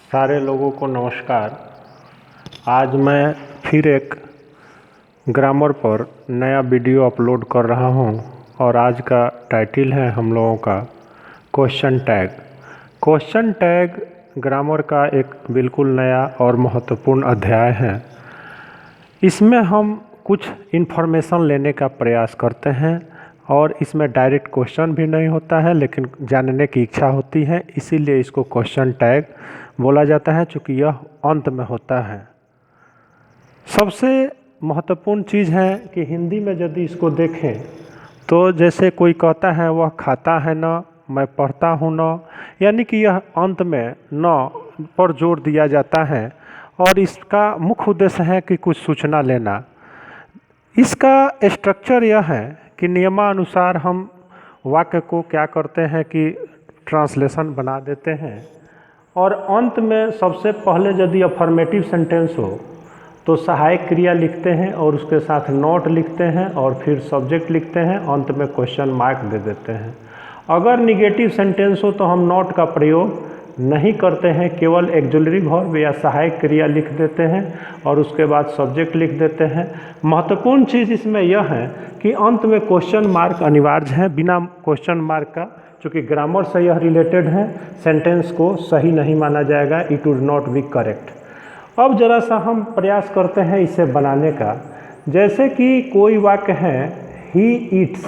सारे लोगों को नमस्कार। आज मैं फिर एक ग्रामर पर नया वीडियो अपलोड कर रहा हूं और आज का टाइटल है हम लोगों का question tag. Question tag grammar का एक बिल्कुल नया और महत्वपूर्ण अध्याय है। इसमें हम कुछ इन्फॉर्मेशन लेने का प्रयास करते हैं और इसमें डायरेक्ट क्वेश्चन भी नहीं होता है, लेकिन जानने की इच्छा होती है, इसीलिए इसको क्वेश्चन टैग बोला जाता है, चूँकि यह अंत में होता है। सबसे महत्वपूर्ण चीज़ है कि हिंदी में यदि इसको देखें तो जैसे कोई कहता है वह खाता है न, मैं पढ़ता हूँ न, यानी कि यह अंत में न पर जोर दिया जाता है और इसका मुख्य उद्देश्य है कि कुछ सूचना लेना। इसका स्ट्रक्चर यह है कि नियमानुसार हम वाक्य को क्या करते हैं कि ट्रांसलेशन बना देते हैं और अंत में सबसे पहले यदि अफर्मेटिव सेंटेंस हो तो सहायक क्रिया लिखते हैं और उसके साथ नॉट लिखते हैं और फिर सब्जेक्ट लिखते हैं, अंत में क्वेश्चन मार्क दे देते हैं। अगर निगेटिव सेंटेंस हो तो हम नॉट का प्रयोग नहीं करते हैं, केवल एक्जुलरी वर्ब या सहायक क्रिया लिख देते हैं और उसके बाद सब्जेक्ट लिख देते हैं। महत्वपूर्ण चीज़ इसमें यह है कि अंत में क्वेश्चन मार्क अनिवार्य है। बिना क्वेश्चन मार्क का, चूँकि ग्रामर से यह रिलेटेड है, सेंटेंस को सही नहीं माना जाएगा, it would not be correct. अब ज़रा सा हम प्रयास करते हैं इसे बनाने का। जैसे कि कोई वाक्य है ही ईट्स,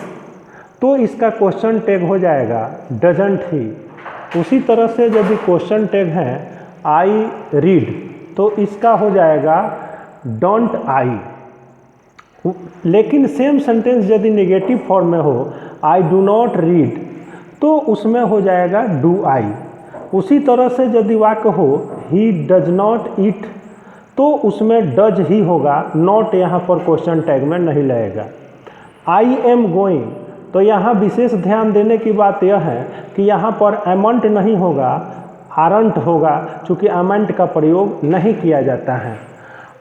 तो इसका क्वेश्चन टैग हो जाएगा डजंट ही। उसी तरह से यदि क्वेश्चन टैग है आई रीड, तो इसका हो जाएगा डोंट आई। लेकिन सेम सेंटेंस यदि नेगेटिव फॉर्म में हो आई डू नॉट रीड, तो उसमें हो जाएगा डू आई। उसी तरह से यदि वाक्य हो ही डज नॉट ईट, तो उसमें डज ही होगा, नॉट यहाँ पर क्वेश्चन टैग में नहीं लगेगा। आई एम गोइंग, तो यहाँ विशेष ध्यान देने की बात यह है कि यहाँ पर एमंट नहीं होगा, आरंट होगा, चूँकि एमंट का प्रयोग नहीं किया जाता है।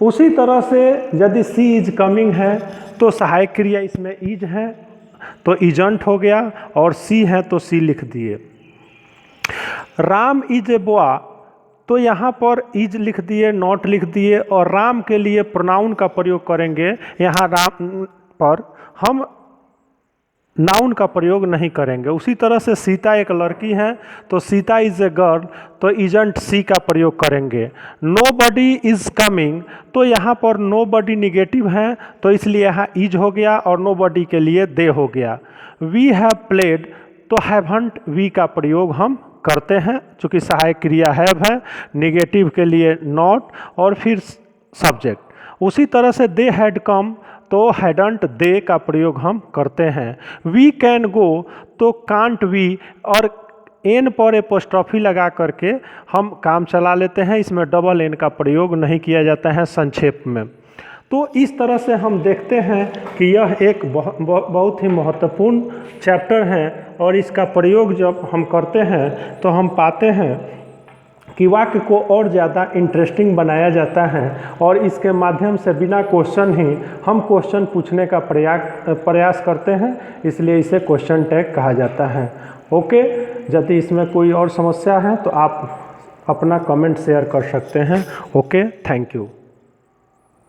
उसी तरह से यदि सी इज कमिंग है तो सहायक क्रिया इसमें इज है तो इजंट हो गया और सी है तो सी लिख दिए। राम इज ए बॉय, तो यहाँ पर इज लिख दिए, नॉट लिख दिए और राम के लिए प्रोनाउन का प्रयोग करेंगे। यहाँ राम पर हम नाउन का प्रयोग नहीं करेंगे। उसी तरह से सीता एक लड़की है तो सीता इज ए गर्ल, तो इजंट सी का प्रयोग करेंगे। नो बडी इज कमिंग, तो यहाँ पर नो बडी निगेटिव है तो इसलिए यहाँ इज हो गया और नो बडी के लिए दे हो गया। वी हैव प्लेड, तो हैवंट वी का प्रयोग हम करते हैं, चूँकि सहायक क्रिया हैव है, निगेटिव के लिए नॉट और फिर सब्जेक्ट। उसी तरह से दे हैड कम, तो हैडंट दे का प्रयोग हम करते हैं। वी कैन गो, तो कांट वी और एन पर एपोस्ट्रॉफी लगा करके हम काम चला लेते हैं, इसमें डबल एन का प्रयोग नहीं किया जाता है संक्षेप में। तो इस तरह से हम देखते हैं कि यह एक बहुत ही महत्वपूर्ण चैप्टर है और इसका प्रयोग जब हम करते हैं तो हम पाते हैं कि वाक्य को और ज़्यादा इंटरेस्टिंग बनाया जाता है और इसके माध्यम से बिना क्वेश्चन ही हम क्वेश्चन पूछने का प्रयास करते हैं, इसलिए इसे क्वेश्चन टैग कहा जाता है। ओके, यदि इसमें कोई और समस्या है तो आप अपना कमेंट शेयर कर सकते हैं। Okay, thank you.